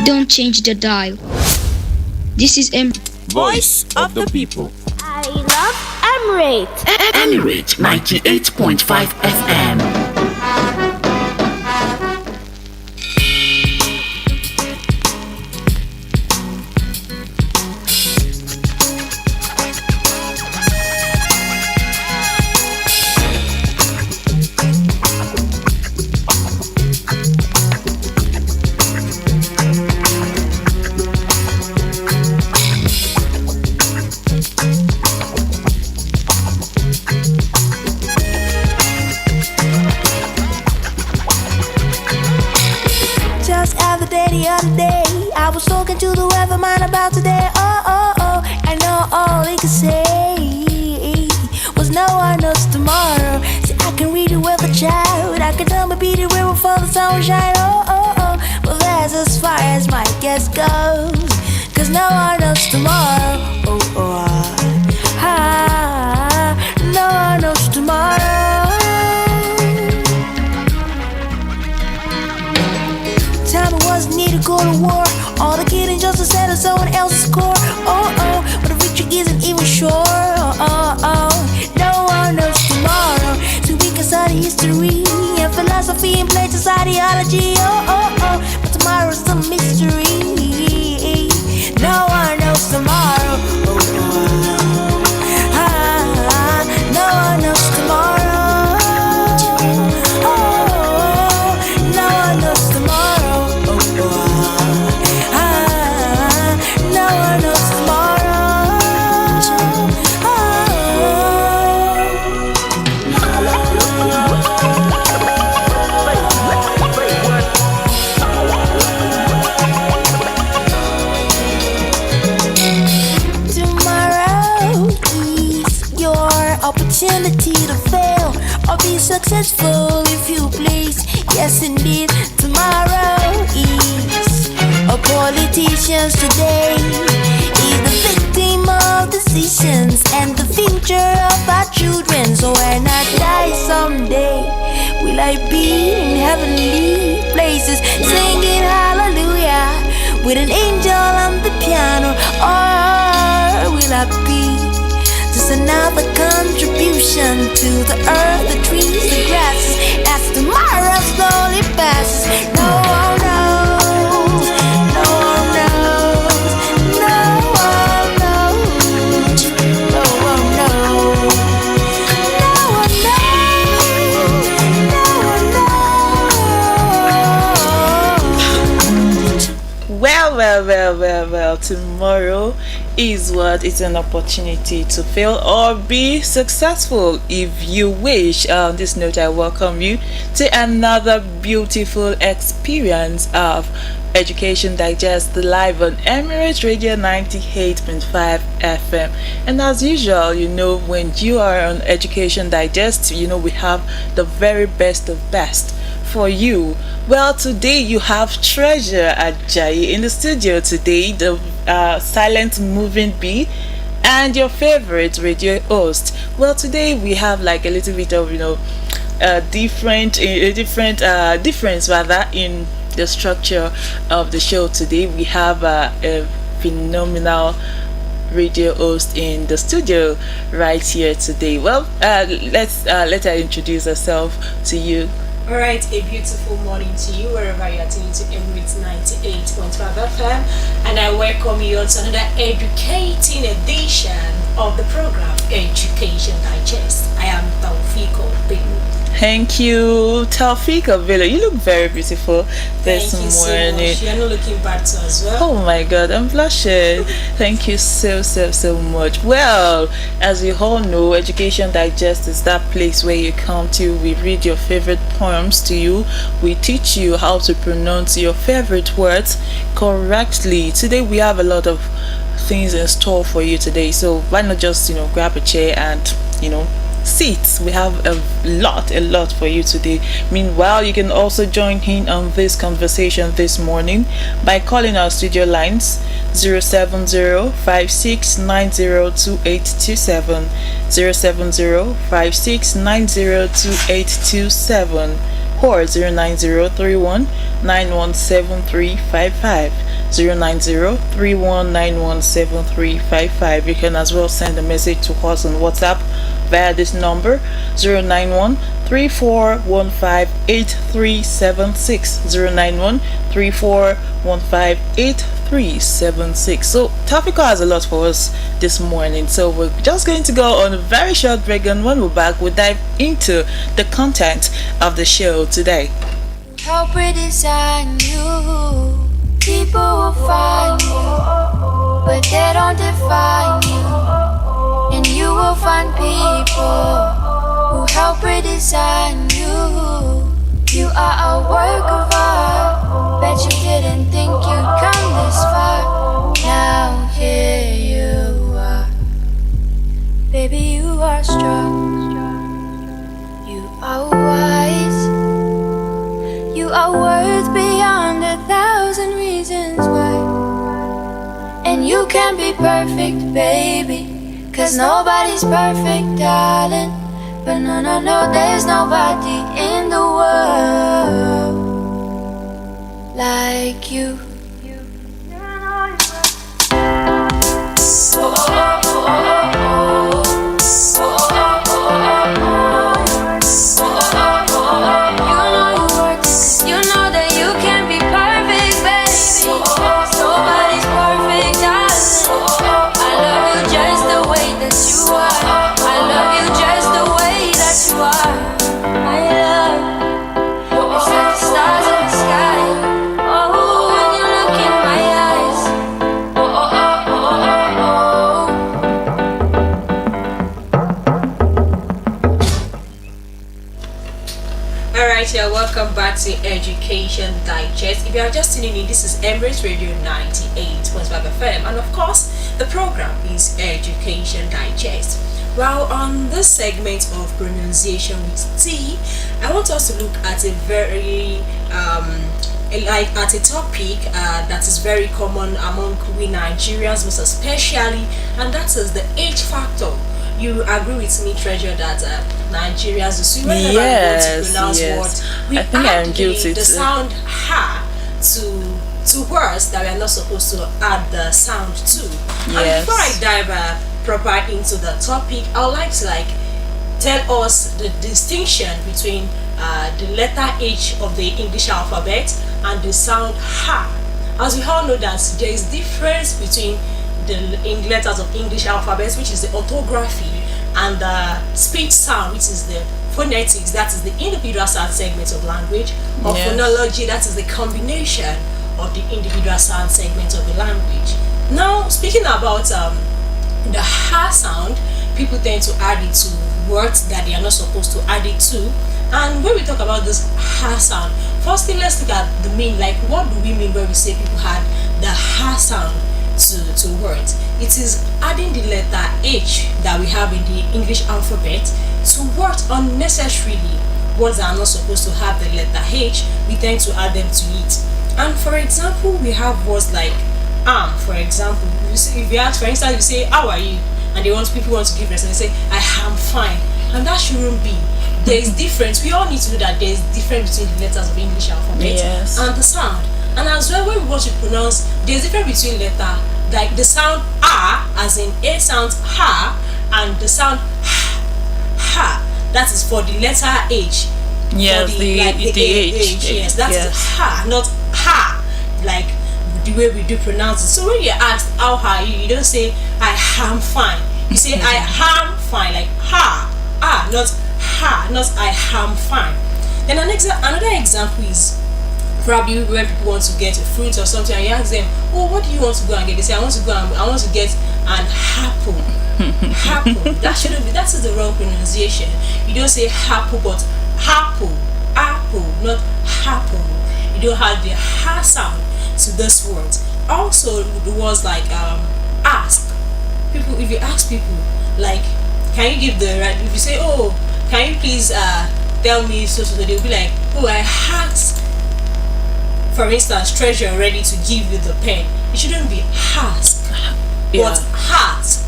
Don't change the dial. This is Voice of the people. I love Emirate. Emirate 98.5 FM. The other day, I was talking to the weatherman about today. I know all he could say was no one knows tomorrow. See, I can read the weather child, I can tell my beat it river for the sunshine. But that's as far as my guess goes, 'cause no one knows tomorrow. No one knows tomorrow. Time it wasn't need to go to war. All the kidding just to settle someone else's score. But the victory isn't even sure. No one knows tomorrow. So we can study history and philosophy and places ideology. But tomorrow's a mystery. No one knows tomorrow. No one knows tomorrow. Opportunity to fail or be successful if you please. Yes indeed, tomorrow is a politician's today. Is the victim of decisions and the future of our children. So when I die someday, will I be in heavenly places singing hallelujah with an angel on the piano? Or will I be just another contribution to the earth, the trees, the grasses, as tomorrow slowly passes? No one knows, no one knows, no one knows, no one knows, no one knows, no one knows. Well, tomorrow is what? It's an opportunity to fail or be successful if you wish. On this note, I welcome you to another beautiful experience of Education Digest live on Emirate Radio 98.5 FM. And as usual, when you are on Education Digest, we have the very best of best for you. Well, today you have Treasure Ajayi in the studio today, the silent moving bee, and your favorite radio host. Well, today we have like a little bit of difference rather in the structure of the show. Today we have a phenomenal radio host in the studio right here today. Well, let her introduce herself to you. Alright, a beautiful morning to you wherever you are tuning to Emirate 98.5 FM, and I welcome you on to another educating edition of the program Education Digest. I am Taofeeqoh Bello. Thank you, Taofeeqoh Bello. You look very beautiful this morning. So much. You're not looking bad too as well. Oh my God, I'm blushing. Thank you so much. Well, as you all know, Education Digest is that place where you come to. We read your favorite poems to you. We teach you how to pronounce your favorite words correctly. Today we have a lot of things in store for you today. So why not just grab a chair and seats. We have a lot for you today. Meanwhile, you can also join in on this conversation this morning by calling our studio lines 070-5690-2827, 070-5690-2827. or 09031917355. 09031917355. You can as well send a message to us on WhatsApp via this number 09134158376. 09134158376. So Taofeeqoh has a lot for us this morning, so we're just going to go on a very short break, and when we're back we'll dive into the content of the show today. Help redesign you. People will find you, but they don't define you. And you will find people who help redesign you. You are a work of art. Bet you didn't think you'd come this far. Now here you are. Baby, you are strong. You are wise. You are worth beyond 1,000 reasons why. And you can be perfect, baby, 'cause nobody's perfect, darling. But no, there's nobody in the world like you. Welcome back to Education Digest. If you are just tuning in, this is Emirate Radio 98.5 FM, and of course the program is Education Digest. Well, on this segment of pronunciation with T, I want us to look at a very at a topic that is very common among we Nigerians, most especially, and that is the age factor. You agree with me, Treasure, that Nigerians, whenever we want to pronounce words, we add the sound ha to words that we are not supposed to add the sound to. Yes. And before I dive proper into the topic, I would like to tell us the distinction between the letter H of the English alphabet and the sound ha. As we all know that there is difference between the letters of English alphabet, which is the orthography, and the speech sound, which is the phonetics, that is the individual sound segments of language, or phonology, that is the combination of the individual sound segments of the language. Now, speaking about the ha sound, people tend to add it to words that they are not supposed to add it to. And when we talk about this ha sound, firstly, let's look at the meaning. Like, what do we mean when we say people had the ha sound to words? It is adding the letter H that we have in the English alphabet to words unnecessarily. Words that are not supposed to have the letter H, we tend to add them to it. And for example, we have words like for example, if you ask, for instance, you say how are you, and people want to give response, they say I am fine, and that shouldn't be. There is difference. We all need to know that there is difference between the letters of the English alphabet and the sound. And as well, when we want to pronounce, there's difference between letter, like the sound a, as in a sounds ha, and the sound ha. That is for the letter H. Yes, the H. Yes, that is ha, not ha, like the way we do pronounce it. So when you're asked how are you, you don't say I am fine. You say I am fine, like ha, not ha, not I am fine. Then another example is probably when people want to get a fruit or something, and you ask them, oh, what do you want to go and get? They say, I want to get an apple. Apple. That shouldn't be, that is the wrong pronunciation. You don't say apple, but apple, not apple. You don't have the ha sound to this word. Also, the words like ask. People, if you ask people, like, can you give the right? If you say, oh, can you please tell me so, they'll be like, oh, I asked, for instance, Treasure ready to give you the pen. It shouldn't be ask, but ask.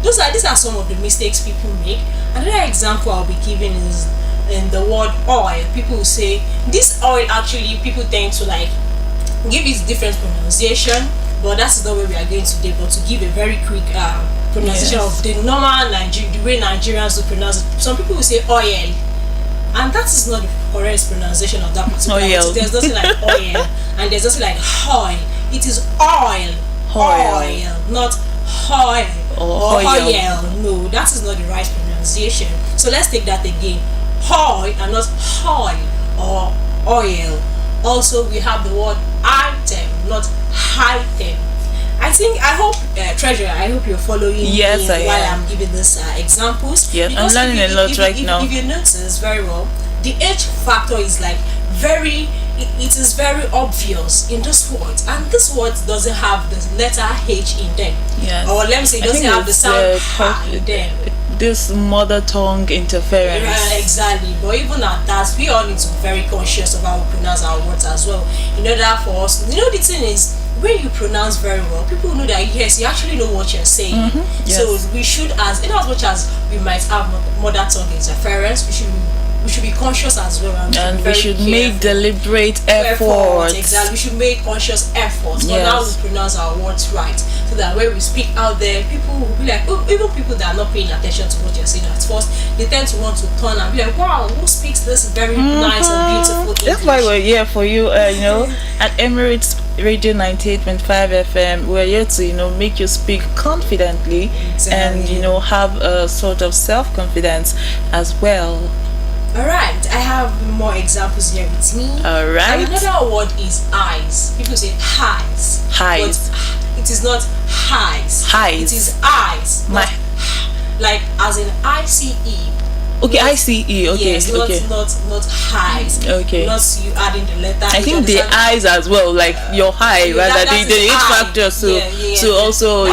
These are some of the mistakes people make. Another example I'll be giving is in the word oil, people will say this oil. Actually, people tend to like give it different pronunciation, but that's not where we are going today. But to give a very quick pronunciation of the normal the way Nigerians will pronounce it, some people will say oil, and that is not the correct pronunciation of that particular word. There's nothing like oil, and there's nothing like oil. It is oil, not oil or oil. No, that is not the right pronunciation. So let's take that again. Oil and not oil or oil. Also, we have the word item, not item. I hope, Treasurer, I hope you're following me while I'm giving this examples. Yes, I'm learning a lot right now. If you notice very well, the H factor is like it is very obvious in this word, and this word doesn't have the letter H in them. Yes. Or let me say, it doesn't have the sound H in them. This mother tongue interference. Exactly. But even at that, we all need to be very conscious of how we pronounce our words as well. In order for us, the thing is, when you pronounce very well, people know that yes, you actually know what you're saying. Yes. So we should, as much as we might have mother tongue interference, we should be conscious as well, and we should make deliberate efforts. Exactly, we should make conscious efforts on how we pronounce our words right, so that when we speak out there, people will be like, even people that are not paying attention to what you're saying at first, they tend to want to turn and be like, wow, who speaks this very nice and beautiful English? That's why we're here for you, at Emirate Radio 98.5 FM. We're here to make you speak confidently, and have a sort of self-confidence as well. Alright, I have more examples here with me. Alright. Another word is eyes. People say highs. Highs. But it is not highs. Highs. It is eyes. Like as in ICE. Okay, ICE. Okay. Yes, not highs. Okay. Not you adding the letter. I think the eyes as well, like your high, rather the H factor. So also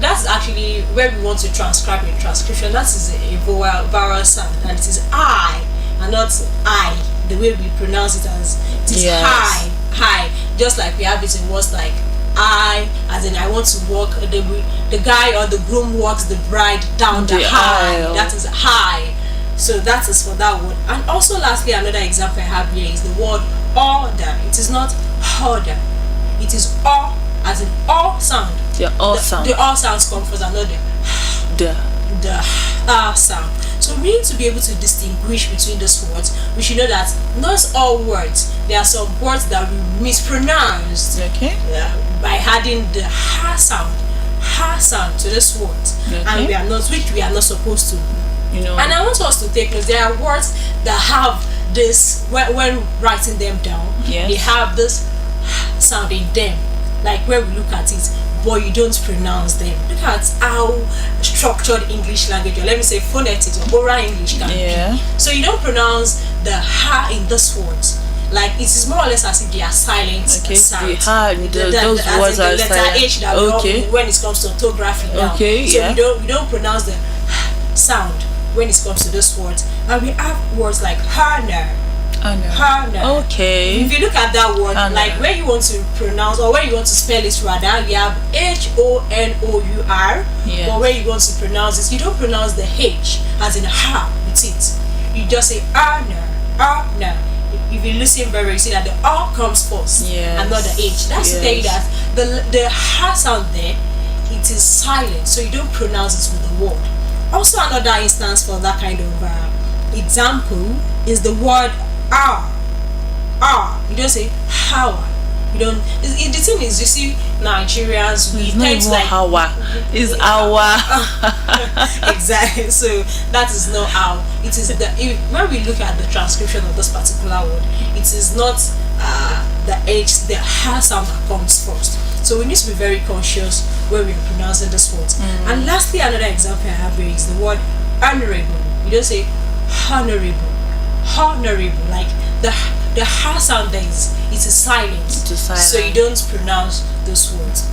that's actually where we want to transcribe in transcription. That is a vowel sound, and it is I and not I, the way we pronounce it as it is high. Just like we have it in words like I, as in I want to walk, the guy or the groom walks the bride down the aisle. That is high. So that is for that word. And also lastly, another example I have here is the word order. It is not order. It is or, as in all sound. The all sounds come first, and not the sound. So we need to be able to distinguish between those words. We should know that not all words. There are some words that we mispronounced. Okay. By adding the ha sound to this word, and which we are not supposed to. And I want us to take note. There are words that have this when writing them down. Yes. They have this sound in them, like when we look at it, but you don't pronounce them. Look at how structured English language, or let me say phonetics or oral English can be. So you don't pronounce the ha in this words. Like it is more or less as if they are silent sounds. Those words are letter silent. H that when it comes to orthography now. So we don't pronounce the sound when it comes to those words. And we have words like honor. Okay. If you look at that word, like when you want to pronounce or when you want to spell it rather, you have HONOUR. Yes. But when you want to pronounce it, you don't pronounce the H as in ha with it. You just say honor. If you listen very well, you see that the R comes first and not the H. That's to tell you that the ha sound there, it is silent, so you don't pronounce it with the word. Also, another instance for that kind of example is the word R. You don't say how. You don't. The thing is, you see, Nigerians we tend to like our. It's our. Exactly. So that is not how. It is when we look at the transcription of this particular word, it is not the H, the ha sound that comes first. So we need to be very conscious when we are pronouncing this word. And lastly, another example I have here is the word honorable. You don't say honorable. Like the ha sound there it is silent. So you don't pronounce those words.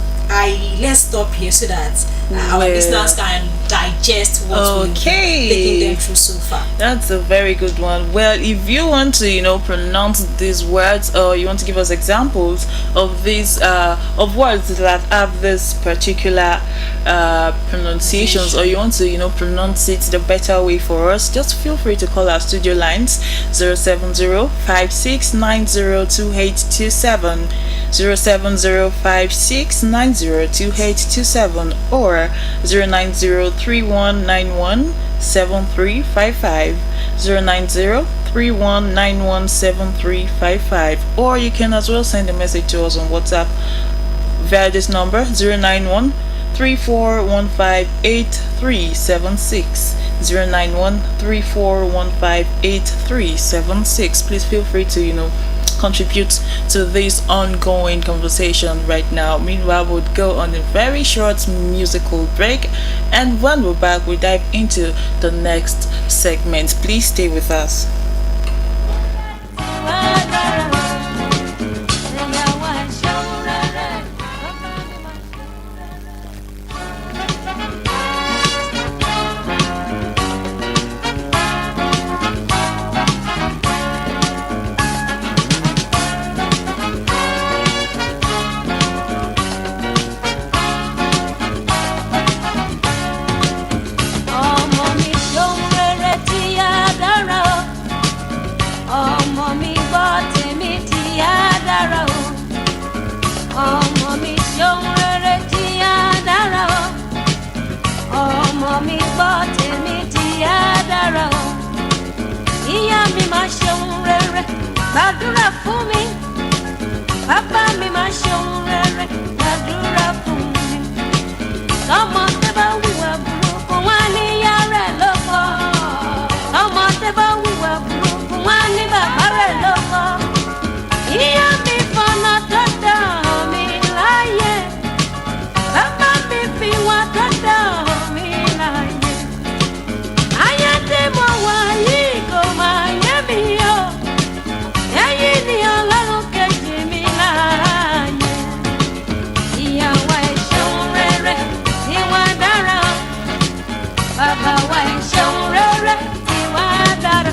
Let's stop here so that our listeners can digest what we've taken them through so far. That's a very good one. Well, if you want to, pronounce these words, or you want to give us examples of these of words that have this particular pronunciations, or you want to, pronounce it the better way for us, just feel free to call our studio lines 070-5690-2827, 070-5690-2827, or 090-3191-7355, 090-3191-7355, or you can as well send a message to us on WhatsApp via this number 091-3415-8376, 091-3415-8376. Please feel free to contribute to this ongoing conversation right now. Meanwhile, we'll go on a very short musical break, and when we're back, we dive into the next segment. Please stay with us. Gbàdúrà fún mi, bàbá mi máa ṣeun rere, gbàdúrà fún mi. Ọmọ tẹ́ bá hùwà burúkú wá ní ìyá rẹ̀ lóko. Ọmọ tẹ́ bá hùwà burúkú wá ní bàbá rẹ̀ lóko. Ìyá mi fọ̀nà tó dán mi láyé, bàbá mi fi wá tó dán mi láyé. Ayé tí mo wà yìí kò máa yé mi o. Ẹ̀yin ni Ọlọ́run kejì mi láàyè. Ìyàwó ẹ̀ ṣeun rere tí wọ́n dára. Bàbá wa ẹ̀ ṣeun rere tí wọ́n dára.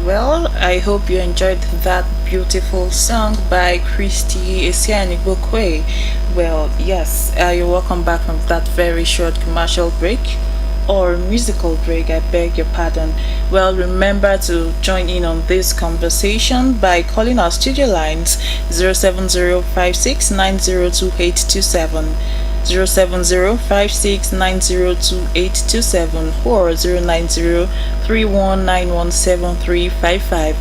Well, I hope you enjoyed that beautiful song by Christy Esianigbokwe. Well, yes, you're welcome back from that very short commercial break or musical break, I beg your pardon. Well, remember to join in on this conversation by calling our studio lines 07056902827, 07056902827, or 09031917355.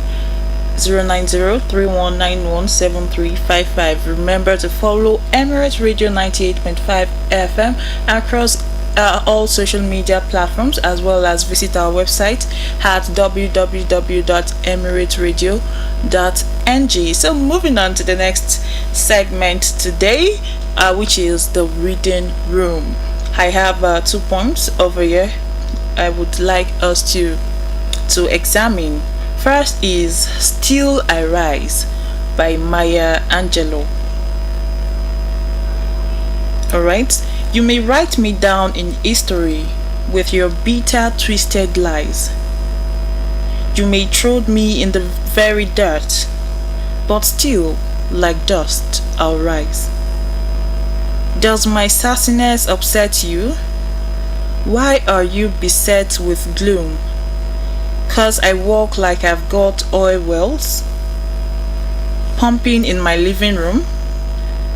09031917355. Remember to follow Emirate Radio 98.5 FM across all social media platforms, as well as visit our website at www.emirateradio.ng. So moving on to the next segment today, which is the reading room. I have 2 poems over here I would like us to examine. First is Still I Rise by Maya Angelou. Alright, you may write me down in history with your bitter, twisted lies. You may throw me in the very dirt, but still, like dust, I'll rise. Does my sassiness upset you? Why are you beset with gloom? 'Cause I walk like I've got oil wells pumping in my living room,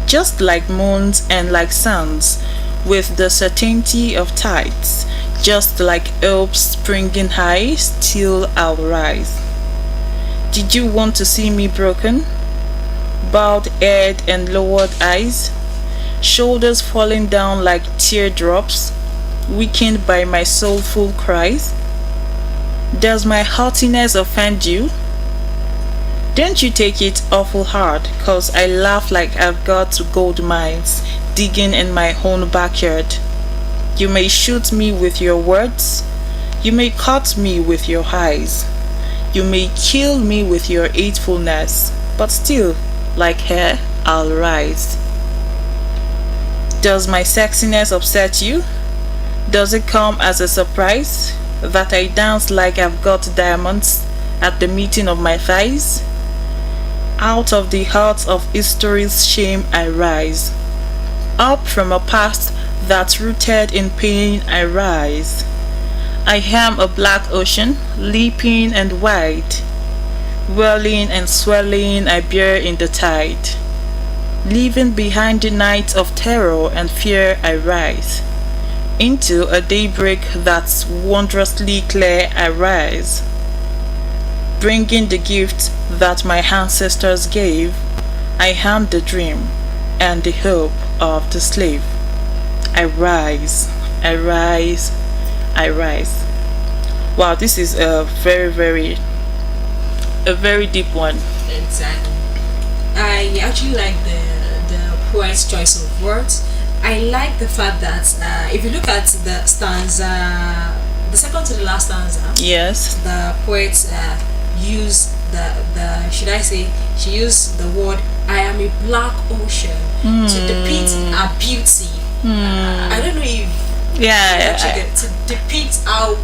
just like moons and like suns, with the certainty of tides, just like Alps springing high, still I'll rise. Did you want to see me broken? Bowed head and lowered eyes, shoulders falling down like teardrops, weakened by my soulful cries? Does my haughtiness offend you? Don't you take it awful hard, 'cause I laugh like I've got gold mines digging in my own backyard. You may shoot me with your words, you may cut me with your eyes, you may kill me with your hatefulness, but still, like hair, I'll rise. Does my sexiness upset you? Does it come as a surprise that I dance like I've got diamonds at the meeting of my thighs? Out of the heart of history's shame I rise. Up from a past that's rooted in pain I rise. I am a black ocean, leaping and wide. Whirling and swelling I bear in the tide. Leaving behind the night of terror and fear I rise. Into a daybreak that's wondrously clear I rise. Bringing the gift that my ancestors gave, I am the dream and the hope of the slave. I rise, I rise, I rise. Wow, this is a very deep one. Exactly. I actually like the poet's choice of words. I like the fact that if you look at the stanza, the second to the last stanza, yes, the poet used the should I say she used the word "I am a black ocean" to depict her beauty. I don't know if to depict how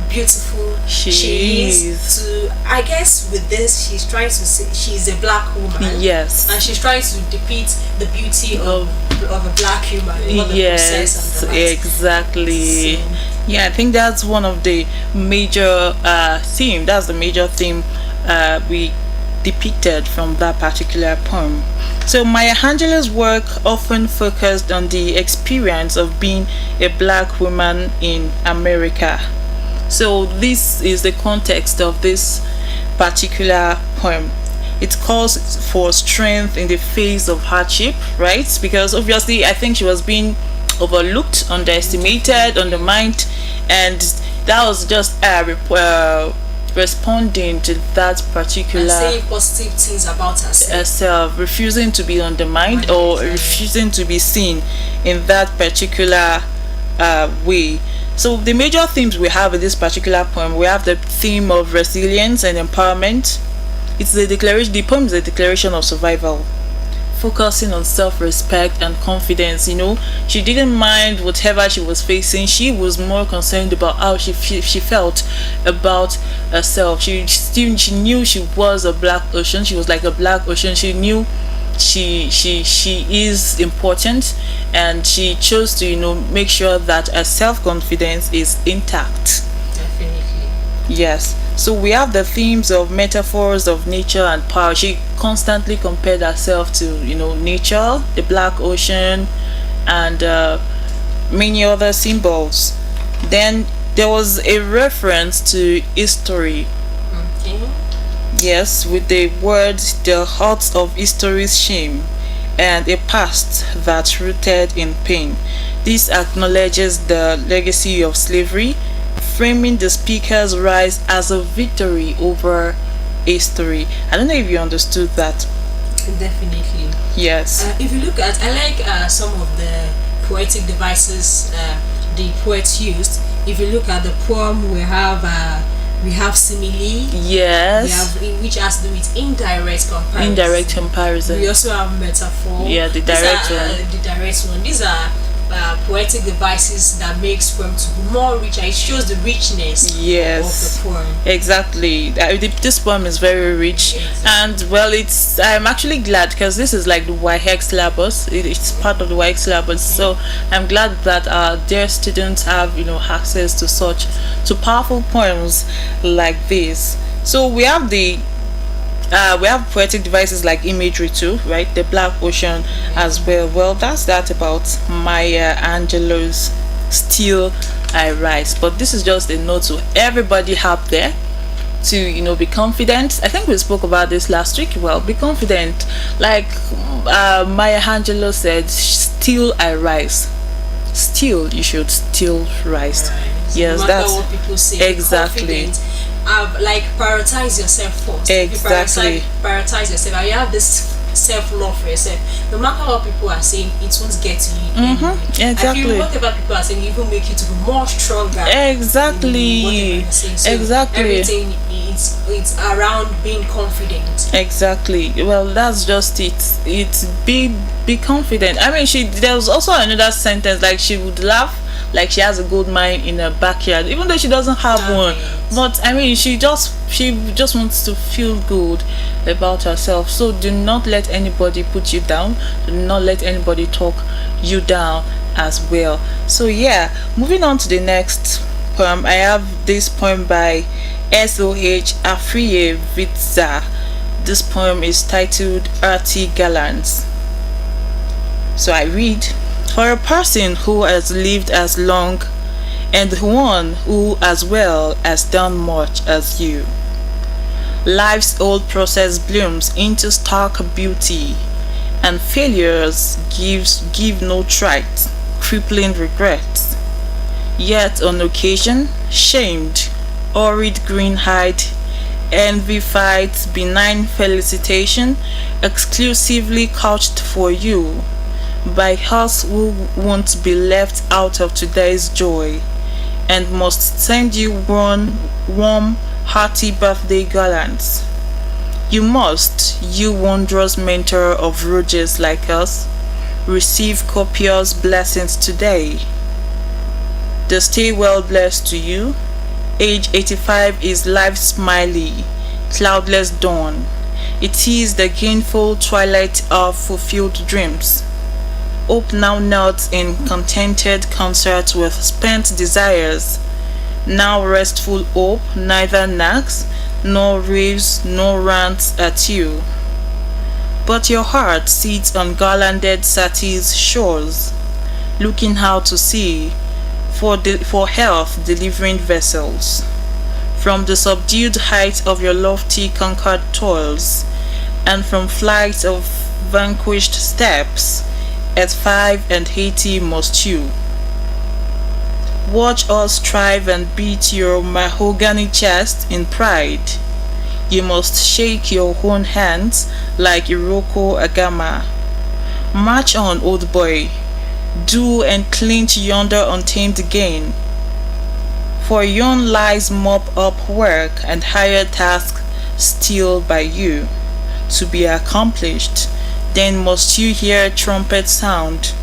beautiful she is. To I guess with this she's trying to say she's a black woman. Yes, and she's trying to depict the beauty of a black human. Yes, exactly. So, yeah, I think that's one of the major theme. That's the major theme we depicted from that particular poem. So Maya Angelou's work often focused on the experience of being a black woman in America. So this is the context of this particular poem. It calls for strength in the face of hardship, right? Because obviously I think she was being overlooked, underestimated, undermined, and that was just responding to that particular and saying positive things about herself, refusing to be undermined or refusing to be seen in that particular way. So the major themes we have in this particular poem, we have the theme of resilience and empowerment. It's the declaration. The poem is a declaration of survival, focusing on self-respect and confidence. You know, she didn't mind whatever she was facing. She was more concerned about how she felt about herself. She knew she was a black ocean. She was like a black ocean. She knew she is important, and she chose to make sure that her self-confidence is intact. Definitely. Yes. So we have the themes of metaphors of nature and power. She constantly compared herself to nature, the black ocean, and many other symbols. Then there was a reference to history. Okay. Yes, with the words "the heart of history's shame" and a past that's rooted in pain. This acknowledges the legacy of slavery, framing the speaker's rise as a victory over history. I don't know if you understood that. Definitely. Yes. If you look at, I like some of the poetic devices the poets used. If you look at the poem, we have simile. Yes. We have, which has to do with indirect comparison. Indirect comparison. We also have metaphor. Yeah, the direct one. The direct one. These are poetic devices that makes poem to be more richer. It shows the richness Yes. of the poem. Exactly. This poem is very rich, and well, I'm actually glad because this is like the YHEC syllabus. It's part of the YHEC syllabus, so I'm glad that their students have access to powerful poems like this. So we have we have poetic devices like imagery too, right? The Black Ocean as well. Well, that's that about Maya Angelou's Still I Rise. But this is just a note to everybody out there to be confident. I think we spoke about this last week. Well, be confident. Like Maya Angelou said, still I rise. Still, you should still rise. Yes, no matter that's what people say. exactly. Like prioritize yourself first. Exactly. If you prioritize yourself, and you have this self-love for yourself, no matter what people are saying, it won't get to you anyway. Exactly. I feel whatever people are saying, it will make you to be more stronger. Exactly. Whatever they're saying. So Exactly. everything it's around being confident. Exactly. Well, that's just it. It's be confident. I mean, there was also another sentence like she would laugh like she has a gold mine in her backyard, even though she doesn't have one. But I mean, she just wants to feel good about herself. So do not let anybody put you down. Do not let anybody talk you down as well. So yeah, moving on to the next poem. I have this poem by S.O.H. Afriye Vitza. This poem is titled Earthy Gallants. So I read, for a person who has lived as long and one who as well has done much as you, life's old process blooms into stark beauty, and failures give no trite, crippling regrets. Yet on occasion, shamed, horrid green-eyed, envy fights benign felicitation exclusively couched for you by us who won't be left out of today's joy, and must send you warm, hearty birthday gallants. You must, you wondrous mentor of rogues like us, receive copious blessings today. The stay well blessed to you. Age 85 is life's smiley, cloudless dawn. It is the gainful twilight of fulfilled dreams. Hope now knelt in contented concert with spent desires. Now restful hope neither nags, nor raves, nor rants at you. But your heart sits on garlanded Sati's shores, looking out to sea for health delivering vessels. From the subdued height of your lofty conquered toils, and from flight of vanquished steps, at 85 must you watch us strive and beat your mahogany chest in pride. You must shake your own hands like Iroko Agama. March on, old boy, do and clinch yonder untamed gain. For yon lies mop up work and higher task still by you to be accomplished. Then must you hear trumpet sound,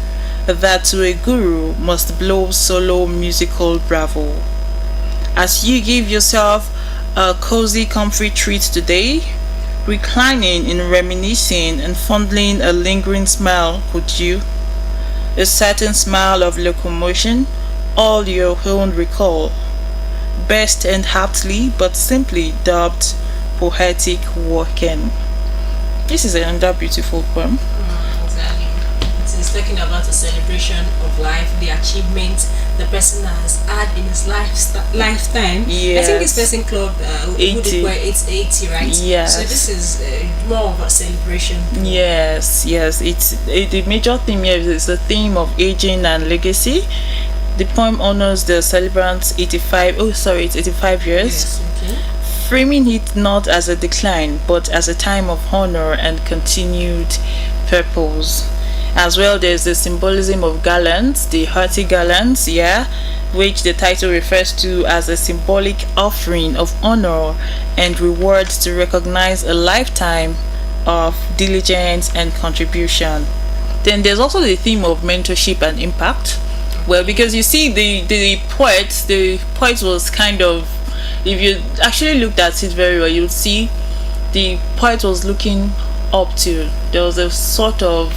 that to a guru must blow solo musical bravo. As you give yourself a cozy comfy treat today, reclining and reminiscing and fondling a lingering smile, could you? A certain smile of locomotion, all your own recall, best and aptly but simply dubbed poetic walking. This is another beautiful poem. Exactly. It is talking about a celebration of life, the achievements the person has had in his lifetime. I think this person clocked 80. It's 80, right? Yes. So this is more of a celebration. Yes. The major theme here is the theme of aging and legacy. The poem honors the celebrant's 85 years, Yes, okay. framing it not as a decline but as a time of honor and continued purpose. As well, there's the symbolism of gallants, the hearty gallants, which the title refers to as a symbolic offering of honor and rewards to recognize a lifetime of diligence and contribution. Then there's also the theme of mentorship and impact. Well, because you see, the poet was kind of, if you actually looked at it very well, you'll see the poet was looking up to. There was a sort of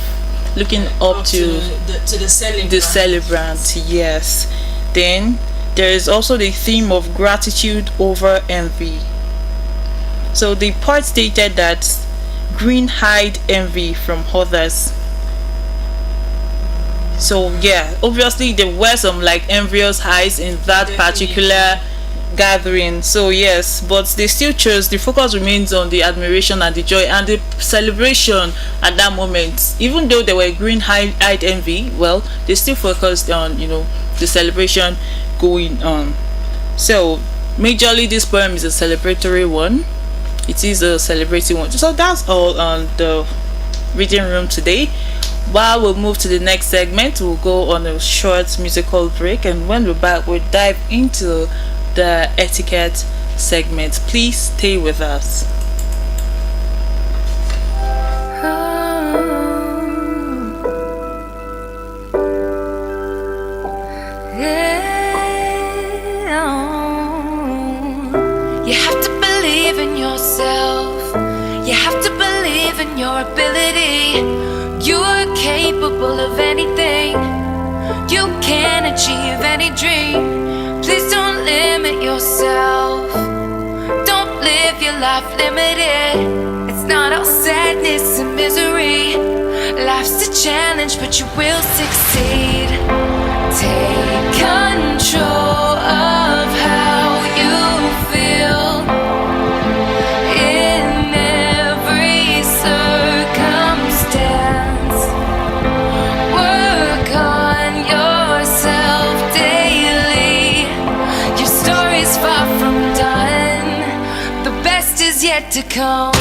looking up to the celebrant. The celebrant, yes. Then there is also the theme of gratitude over envy. So the poet stated that green hide envy from others. So obviously there were some like envious eyes in that particular gathering. So yes, but they still chose, the focus remains on the admiration and the joy and the celebration at that moment. Even though there were green eyed envy, well, they still focused on the celebration going on. So majorly this poem is a celebratory one. It is a celebrating one. So that's all on the reading room today. While we'll move to the next segment, we'll go on a short musical break, and when we're back, we'll dive into the etiquette segment. Please stay with us. You have to believe in yourself. You have to believe in your ability. You are capable of anything. You can achieve any dream. Please don't limit yourself. Don't live your life limited. It's not all sadness and misery. Life's a challenge, but you will succeed. Take control of how you feel. In every circumstance, work on yourself daily. Your story's far from done. The best is yet to come. To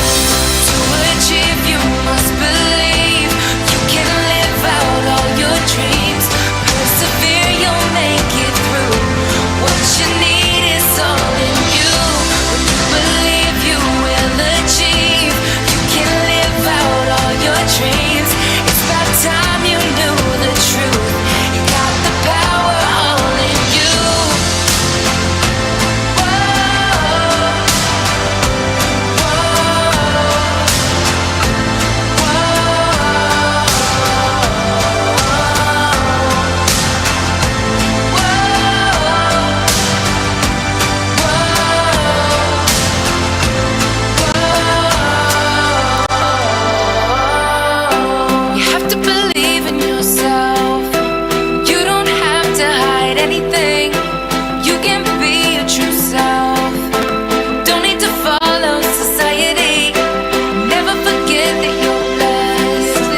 achieve, you must believe. You can live out all your dreams. Persevere, you'll make it through. What you need is all in you. When you believe, you will achieve. You can live out all your dreams. It's about time you knew the truth. You got the power all in you. You have to believe in yourself. You don't have to hide anything. You can be your true self. Don't need to follow society. Never forget that you're blessed.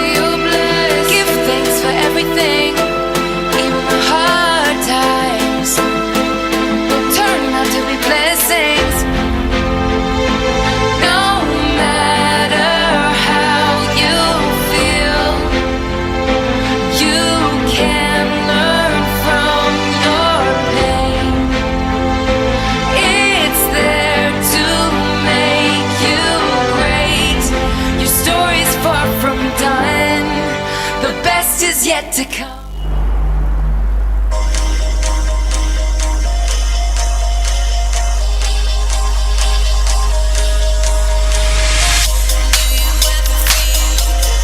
Give thanks for everything. Even the hard times will turn out to be blessings. No matter how you feel, you can learn from your pain. It's there to make you great. Your story's far from done. The best is yet to come.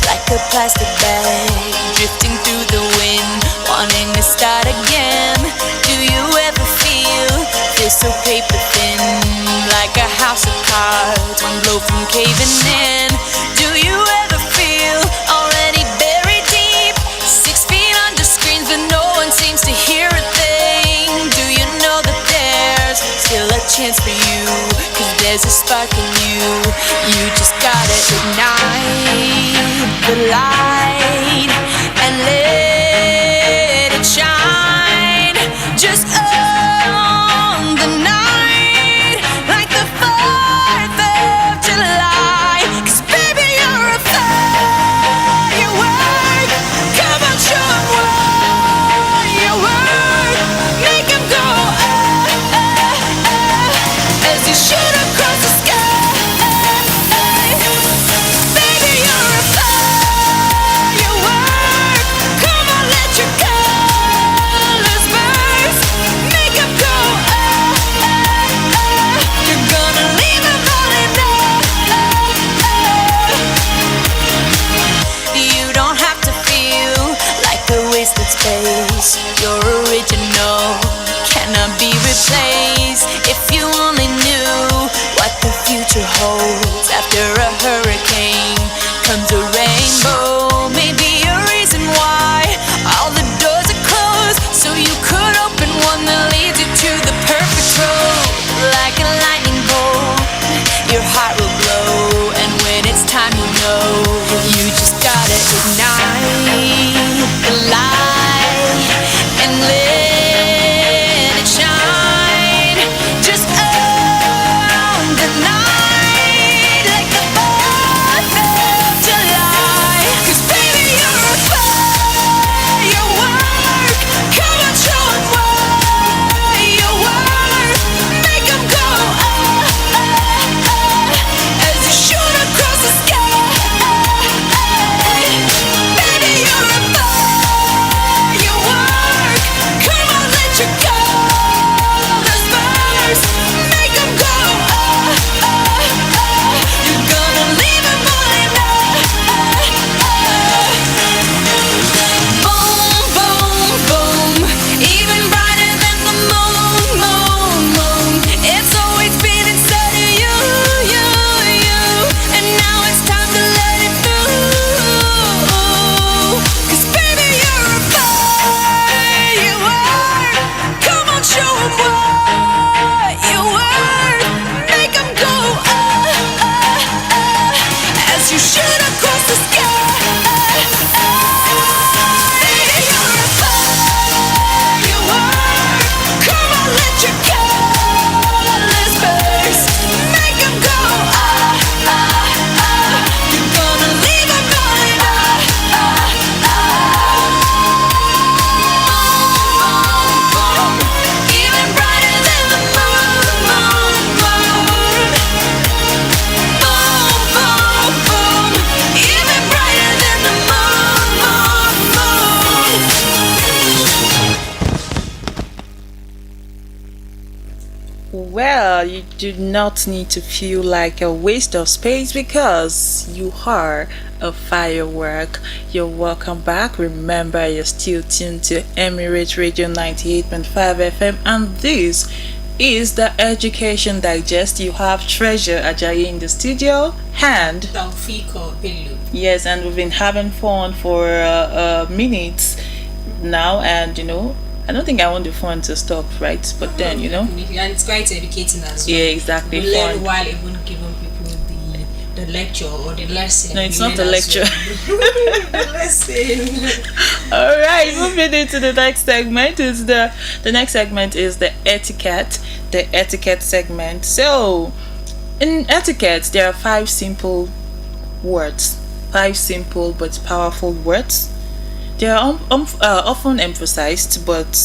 Like a plastic bag drifting through the wind, wanting to start again. Do you ever feel so paper thin, like a house of cards, one blow from caving in? Do you ever feel already buried deep, to hear a thing. Do you know that there's still a chance for you? 'Cause there's a spark in you. You just gotta ignite the light and let it shine. Just on the night, like the 4th of July. 'Cause baby, you're a firework. Come on, show 'em what you work. Make 'em go as you shoot across the sky. Baby, you're a firework. Come on, let your colors burst. Make 'em go you're gonna leave 'em all in You don't have to feel like a wasted space. You're original, cannot be replaced. If you only knew what the future holds. After a hurricane comes a rainbow. Maybe a reason why all the doors are closed, so you could open one that leads you to the perfect road. Like a lightning bolt, your heart will glow, and when it's time, you know you just gotta ignite the light and let it shine. Just on the night, like the 4th of July. 'Cause baby, you're a firework. Come on, show 'em what you work. Make 'em go as you shoot across the sky. Baby, you're a firework. Come on, let your colors burst. Make 'em go you're gonna leave 'em all in Boom, boom, boom. Even brighter than the moon, moon, moon. It's always been inside of you, you, you. And now it's time to let it through. 'Cause baby, you're a firework. Come on, show 'em what you work. Make 'em go as you shoot across the sky. Baby, you're a firework. Come on, let your colors burst. Make 'em go you're gonna leave 'em all in Even brighter than the moon, moon, moon. Boom, boom, boom. Even brighter than the moon, moon, moon. Well, you do not need to feel like a waste of space because you are a firework. You're welcome back. Remember, you're still tuned to Emirate Radio 98.5 FM, and this is the Education Digest. You have Treasure Ajayi in the studio and Taofeeqoh Bello. yes, and we've been having fun for minutes now, and I don't think I want the fun to stop, right? But then, And it's quite educating as well. yeah, exactly. We learn Fun. while even giving people the lecture or the lesson. No, it's We not learn a as lecture. well. The lesson. All right, moving into the next segment is the next segment is the etiquette segment. So, in etiquette, there are 5 simple words, 5 simple but powerful words. They are often emphasized, but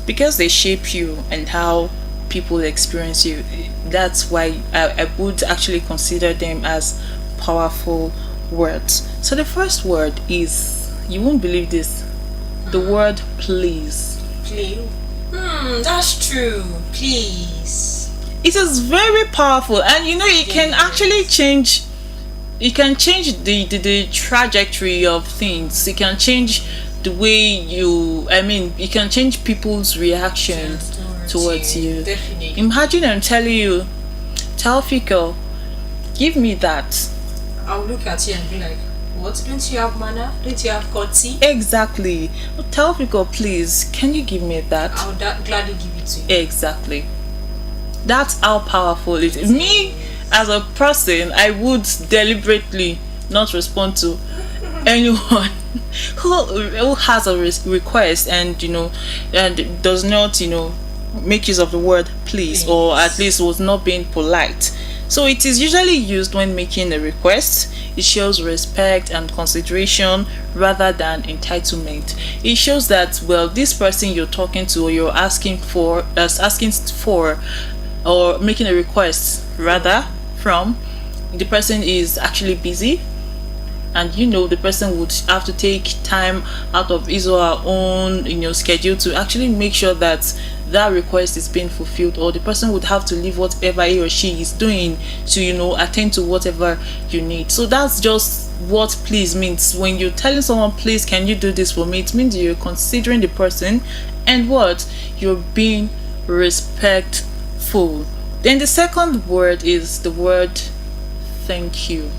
because they shape you and how people experience you, that's why I would actually consider them as powerful words. So the first word is, you won't believe this, the word please. Please. That's true. Please. It is very powerful, and it can actually change. It can change the trajectory of things. It can change the way you can change people's reaction towards you. Definitely. Imagine I'm telling you, Taofeeqoh, give me that. I'll look at you and be like, What? Don't you have manner? Don't you have courtesy? Exactly. Taofeeqoh, please, can you give me that? I would gladly give it to you. Exactly. That's how powerful it is. Me, as a person, I would deliberately not respond to anyone who has a request and and does not make use of the word please, or at least was not being polite. So it is usually used when making a request. It shows respect and consideration rather than entitlement. It shows that, well, this person you're talking to or you're asking for, or making a request rather from, the person is actually busy, and the person would have to take time out of his or her own schedule to actually make sure that that request is being fulfilled, or the person would have to leave whatever he or she is doing to attend to whatever you need. So that's just what please means. When you're telling someone, please, can you do this for me, it means you're considering the person and what you're being respectful. Then the second word is the word thank you.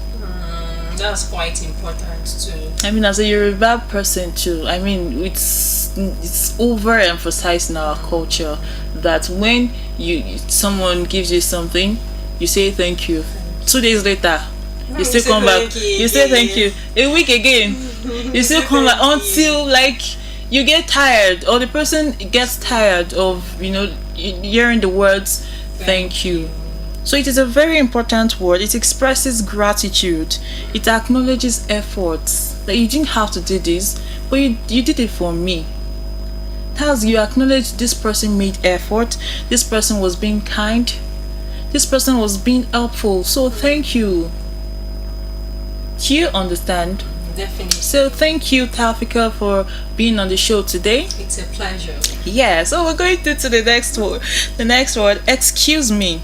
That's quite important too. I mean, as a Yoruba person too, I mean, it's overemphasized in our culture that when someone gives you something, you say thank you. 2 days later, you still come back. You say thank you. A week again, you still come back until you get tired, or the person gets tired of hearing the words thank you. So it is a very important word. It expresses gratitude. It acknowledges efforts. That you didn't have to do this, but you did it for me. As you acknowledge this person made effort, this person was being kind, this person was being helpful. So thank you. Do you understand? Definitely. So thank you, Taofeeqoh, for being on the show today. It's a pleasure. Yeah, so we're going to the next word. The next word, excuse me.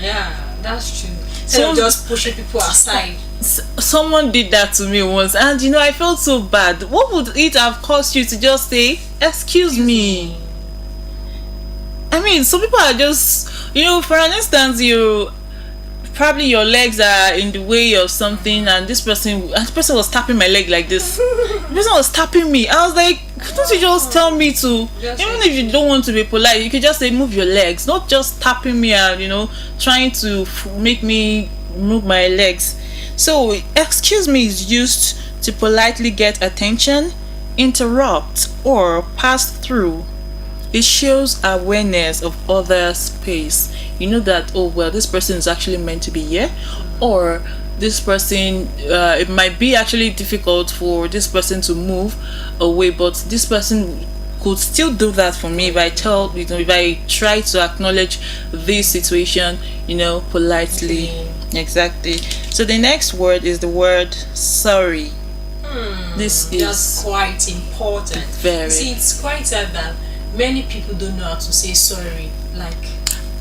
Yeah, that's true. So just pushing people aside. Someone did that to me once, and I felt so bad. What would it have cost you to just say, excuse me? I mean, some people are just, for an instance, probably your legs are in the way of something, and this person was tapping my leg like this. The person was tapping me. I was like, couldn't you just tell me to, even if you don't want to be polite, you could just say move your legs, not just tapping me and trying to make me move my legs. So excuse me is used to politely get attention, interrupt, or pass through. It shows awareness of other space. That, oh well, this person is actually meant to be here, or this person, it might be actually difficult for this person to move away, but this person could still do that for me if I if I try to acknowledge this situation, politely. Exactly. So the next word is the word sorry. That's quite important. Very. See, it's quite sad that many people don't know how to say sorry.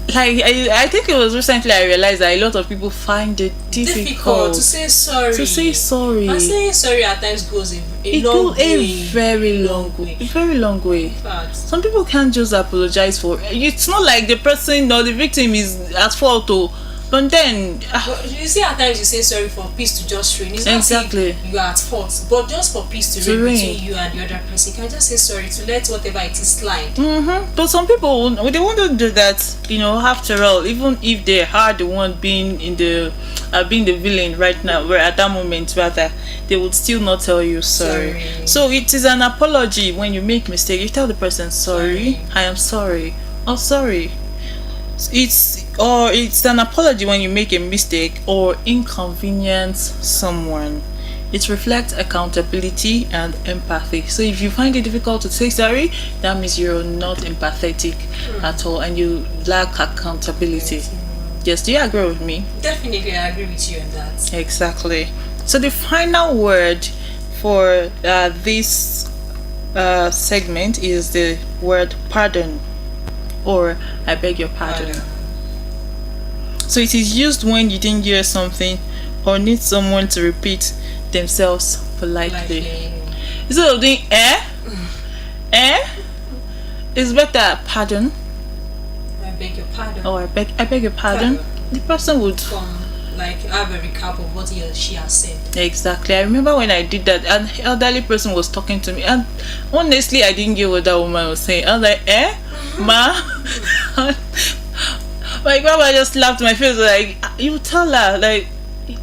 I think it was recently I realized that a lot of people find it difficult to say sorry. And saying sorry at times goes a very long way. A very long way. Some people can't just apologize for it. It's not like the person or the victim is at fault, but then you see, at times you say sorry for peace to just reign. It's exactly. not you are at fault, but just for peace to reign between you and the other person. You can just say sorry to let whatever it is slide. But some people, they want to do that. After all, even if they are the one being the villain right now, where at that moment rather, they would still not tell you sorry. So it is an apology when you make mistake. You tell the person sorry. I am sorry. Oh, sorry. It's an apology when you make a mistake or inconvenience someone. It reflects accountability and empathy. So if you find it difficult to say sorry, that means you're not empathetic at all and you lack accountability. Yes, do you agree with me? Definitely, I agree with you on that. Exactly. So the final word for this segment is the word pardon, or I beg your pardon. So it is used when you didn't hear something or need someone to repeat themselves politely. Instead of doing it's better pardon. I beg your pardon. Oh, I beg your pardon. The person would like have a recap of what he or she has said. Exactly. I remember when I did that, an elderly person was talking to me, and honestly, I didn't get what that woman was saying. I was like, ma? My grandma just slapped my face, like, you tell her, like,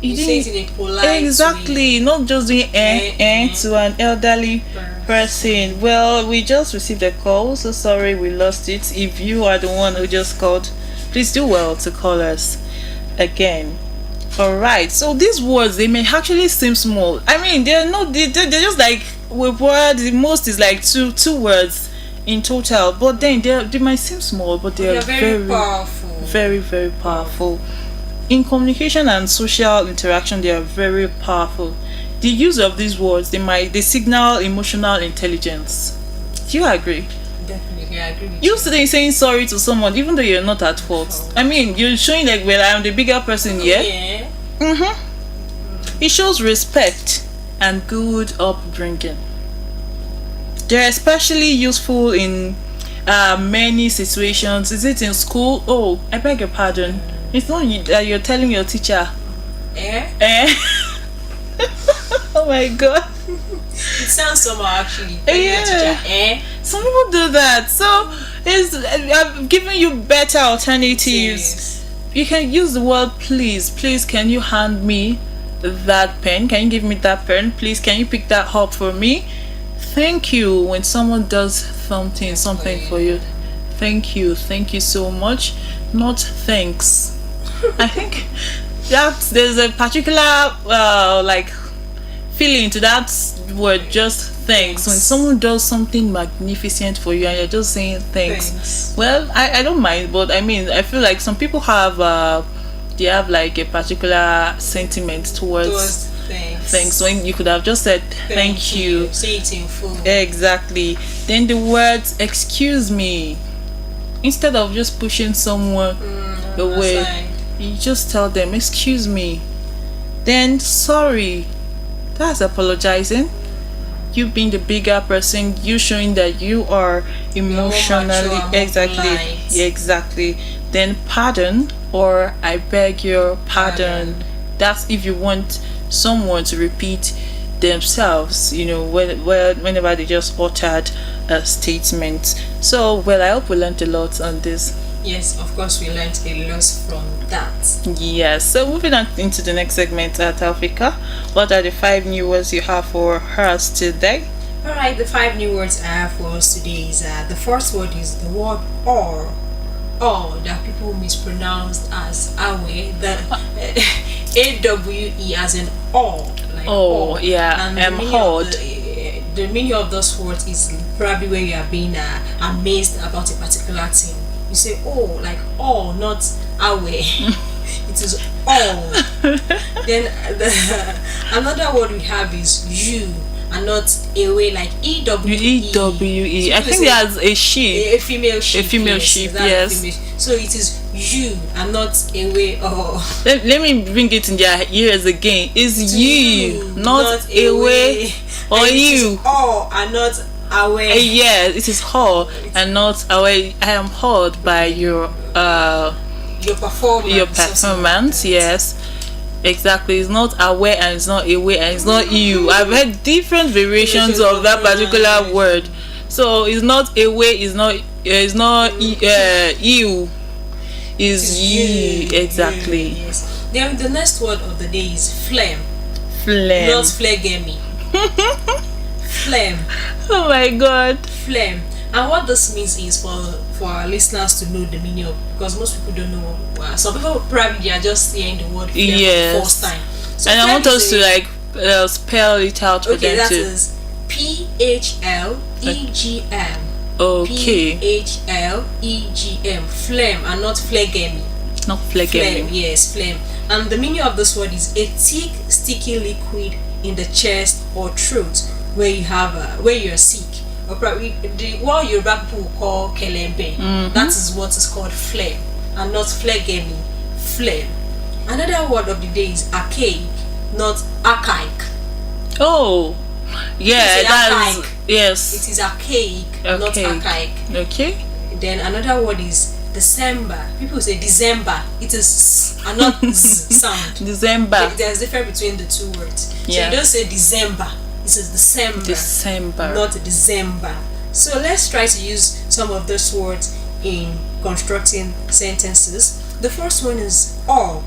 You say it in a polite exactly, way. not just doing to an elderly person. Well, we just received a call, so sorry we lost it. If you are the one who just called, please do well to call us again. All right, so these words, they may actually seem small. I mean, they're not, they're just like with words, the most is like two words in total, but then they might seem small, but they're very powerful. Very, very powerful. In communication and social interaction, they are very powerful. The use of these words, they signal emotional intelligence. Do you agree? Definitely, I agree with You saying sorry to someone even though you're not at fault. I mean, you're showing like, well, I'm the bigger person here. Yeah. It shows respect and good upbringing. They're especially useful in many situations. Is it in school? Oh, I beg your pardon. It's not that you're telling your teacher. Oh my god. It sounds somehow actually. Yeah. Some people do that. So I've given you better alternatives. Yes. You can use the word please. Please, can you hand me that pen? Can you give me that pen? Please, can you pick that up for me? Thank you when someone does something for you. Thank you so much. Not thanks. I think that there's a particular like feeling to that word, just thanks. When someone does something magnificent for you and you're just saying thanks. Well, I don't mind, but I mean, I feel like some people have they have like a particular sentiment towards thanks, when you could have just said thank you. Say it in full. Exactly. Then the words excuse me, instead of just pushing someone away, Aside. you just tell them excuse me. Then sorry, that's apologizing. You being the bigger person, you showing that you are emotionally exactly. Then pardon, or I beg your pardon. That's if you want someone to repeat themselves, whenever they just uttered a statement. So well, I hope we learned a lot on this. Yes, of course, we learned a lot from that. Yes, so moving on into the next segment, Taofeeqoh, what are the 5 new words you have for us today? Alright, the 5 new words I have for us today is the first word is the word or that people mispronounce as awe, the AWE as in or, like or. Yeah, and I'm hard. The meaning of those words is probably when you are being amazed about a particular thing. You say oh, like oh, not awe. It is all. Then another word we have is you, and not away, like EWE. I think there's a she. A female sheep. A female sheep, yes. So it is you and not away or. Let me bring it in their ears again. It's you, not away or and you. Or and not away. Yeah, it is her and not away. I am heard by your performance. Yes, exactly. It's not away and it's not away and it's not you. I've heard different variations of that particular word. So it's not away, it's not you, is you. Exactly. Yes. Then the next word of the day is phlegm. Phlegm. Not phlegmy. Phlegm. Oh my god. Phlegm. And what this means is for our listeners to know the meaning of, because most people don't know. Some people probably they are just hearing the word phlegm for the first time. So and I want us to like spell it out for them that too. is PHLEGM. Okay. PHLEGM. Phlegm and not phlegmy. Not phlegmy. Phlegm, yes, phlegm. And the meaning of this word is a thick, sticky liquid in the chest or throat where you have where you're sick. Or probably what Yoruba people call kelembe. That is what is called phlegm and not phlegmy. Phlegm. Another word of the day is archaic, not archaic. Oh, yeah, that's archaic. yes. It is archaic, not archaic. Okay. Then another word is December. People say December. It is and not z sound. December. There's difference between the two words. So Yeah. you don't say December. It says December. December. Not December. So let's try to use some of those words in constructing sentences. The first one is all.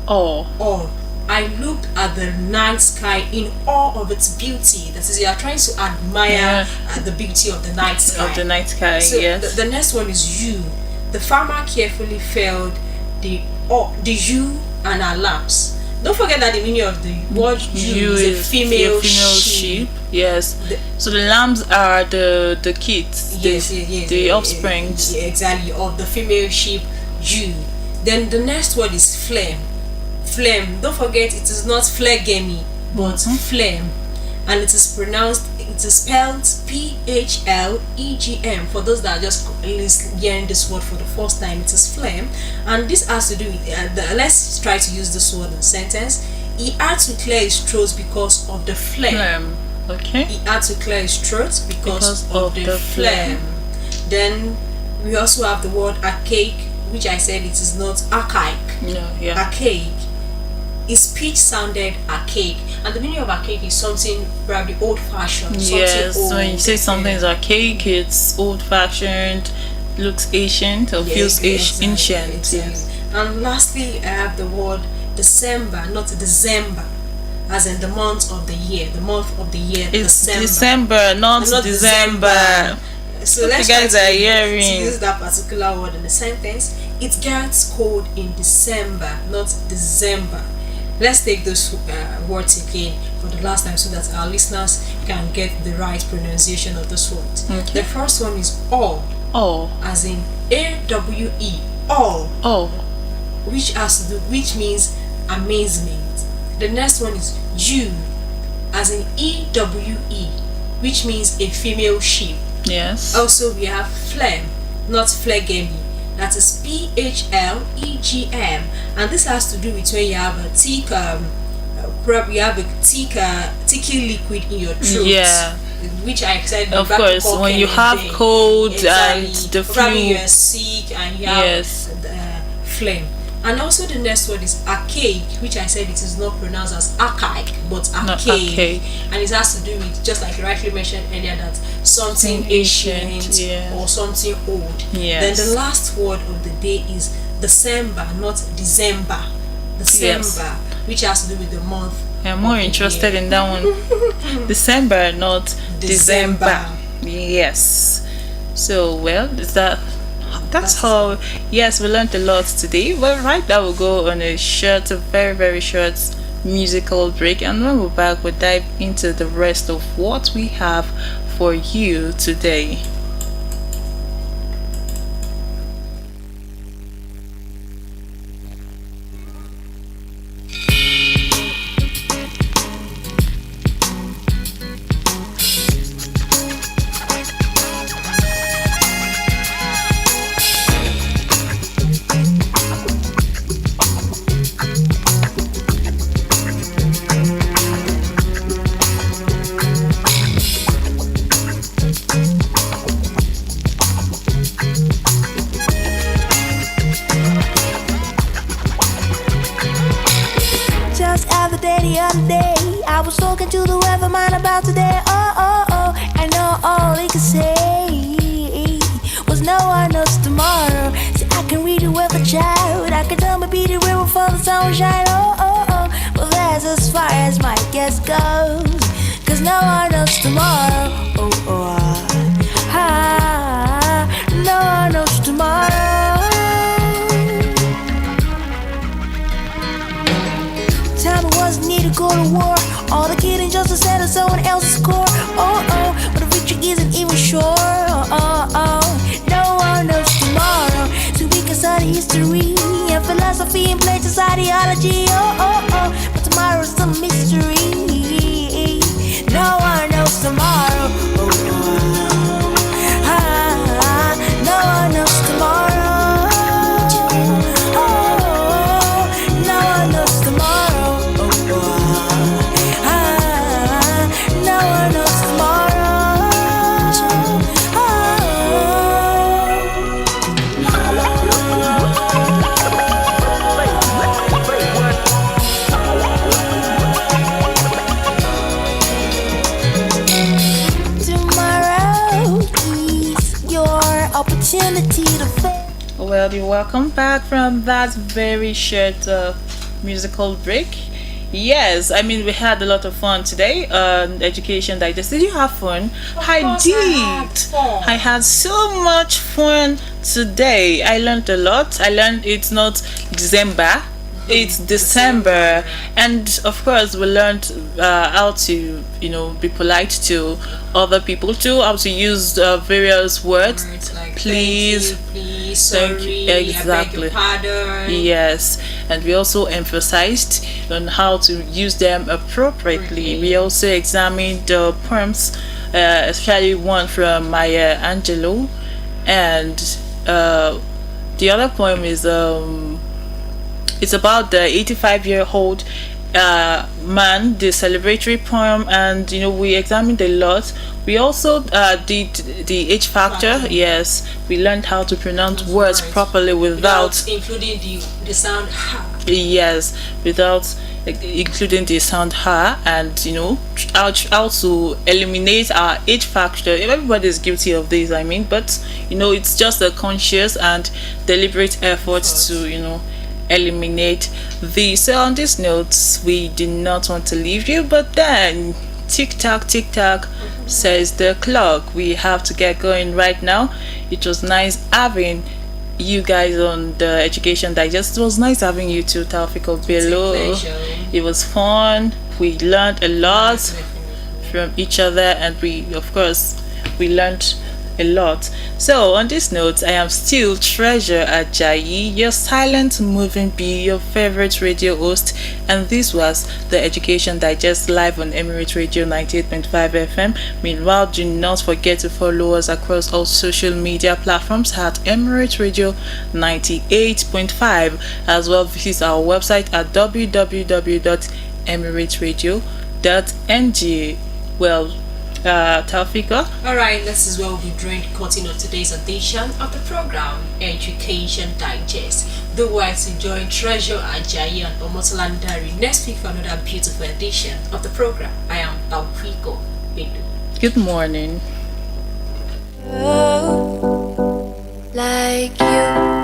Oh. All. I looked at the night sky in awe of its beauty. That is, you are trying to admire the beauty of the night sky. Of the night sky, So yes. the next one is you. The farmer carefully felled the ewe and her lambs. Don't forget that the meaning of the word ewe is a female sheep. Yes. So the lambs are the kids. The offspring. Exactly, of the female sheep ewe. Then the next word is phlegm. Phlegm. Don't forget, it is not phlegmy, but phlegm, and it is spelled PHLEGM. For those that are just hearing this word for the first time, it is phlegm, and this has to do with. Let's try to use this word in a sentence. He had to clear his throat because of the phlegm. Okay. He had to clear his throat because of the phlegm. Then we also have the word archaic, which I said it is not archaic. No, yeah. Archaic. His speech sounded archaic, and the meaning of archaic is something probably old-fashioned. Yes. Something old. When you say something is archaic, it's old-fashioned, looks ancient, or feels ancient. Exactly. Yes. And lastly, I have the word December, not December, as in the month of the year. The month of the year. It's December, not December. So What let's you guys try are to hearing. use that particular word in a sentence. It gets cold in December, not December. Let's take those words again for the last time so that our listeners can get the right pronunciation of this word. Okay. The first one is all, Oh. as in AWE, all, Oh. which means amazement. The next one is you, as in EWE, which means a female sheep. Yes. Also, we have phlegm, not phlegmy. That is PHLEGM, and this has to do with when you have a thick, thicky liquid in your throat. Yeah. Which I said. Of course, when you have cold and the probably flu. you're sick and you have phlegm. And also the next word is archaic, which I said it is not pronounced as archaic, but archaic. And it has to do with, just like you rightly mentioned earlier, that something ancient or something old. Yes. Then the last word of the day is December, not December. December, which has to do with the month. I'm more interested in that one. December, not December. Yes. So, well, that's how. Yes, we learned a lot today. Well, right now we'll go on a very, very short musical break, and when we're back, we'll dive into the rest of what we have for you today. The other day, I was talking to the weatherman about today. I know all he could say was no one knows tomorrow. See, I can read the weather child, I can tell me be the river for the sunshine. But that's as far as my guess goes, 'cause no one knows tomorrow. No one knows tomorrow. Time it wasn't need to go to war. All the kidding just to settle someone else's score. But the victory isn't even sure. No one knows tomorrow. So we can study history and philosophy and play sociology. But tomorrow's a mystery. No one knows tomorrow. No one knows tomorrow. No one knows tomorrow. No one knows tomorrow. everybody. Welcome back from that very short musical break. Yes, I mean we had a lot of fun today on Education Digest. Did you have fun? I did. I had so much fun today. I learned a lot. I learned it's not December, it's December, and of course we learned how to be polite to other people too, how to use various words Like please, thank you, please, thank sorry, you, I beg exactly. your pardon. Yes, and we also emphasized on how to use them appropriately. We also examined the poems, especially one from Maya Angelou, and the other poem is it's about the 85-year-old man, the celebratory poem, and we examined a lot. We also did the H factor. Yes, we learned how to pronounce words properly without including the sound ha. yes, without including the sound ha, and how to eliminate our H factor. Everybody is guilty of this, I mean, but it's just a conscious and deliberate effort to eliminate these. So on these notes, we do not want to leave you, but then tick tock says the clock. We have to get going right now. It was nice having you guys on the Education Digest. It was nice having you too, Taofeeqoh Bello. It was fun. We learned a lot from each other, and we learned a lot. So on this note, I am still Treasure Ajayi, your silent moving bee, your favorite radio host, and this was the Education Digest live on Emirate Radio 98.5 FM. Meanwhile, do not forget to follow us across all social media platforms at Emirate Radio 98.5. As well, visit our website at www.emirateradio.ng. Well, Taofeeqoh. Alright, this is where we'll be drawing the curtain of today's edition of the program, Education Digest. Do well to join Treasure Ajayi and Omotolandari next week for another beautiful edition of the program. I am Taofeeqoh Bello. Good morning. Like you.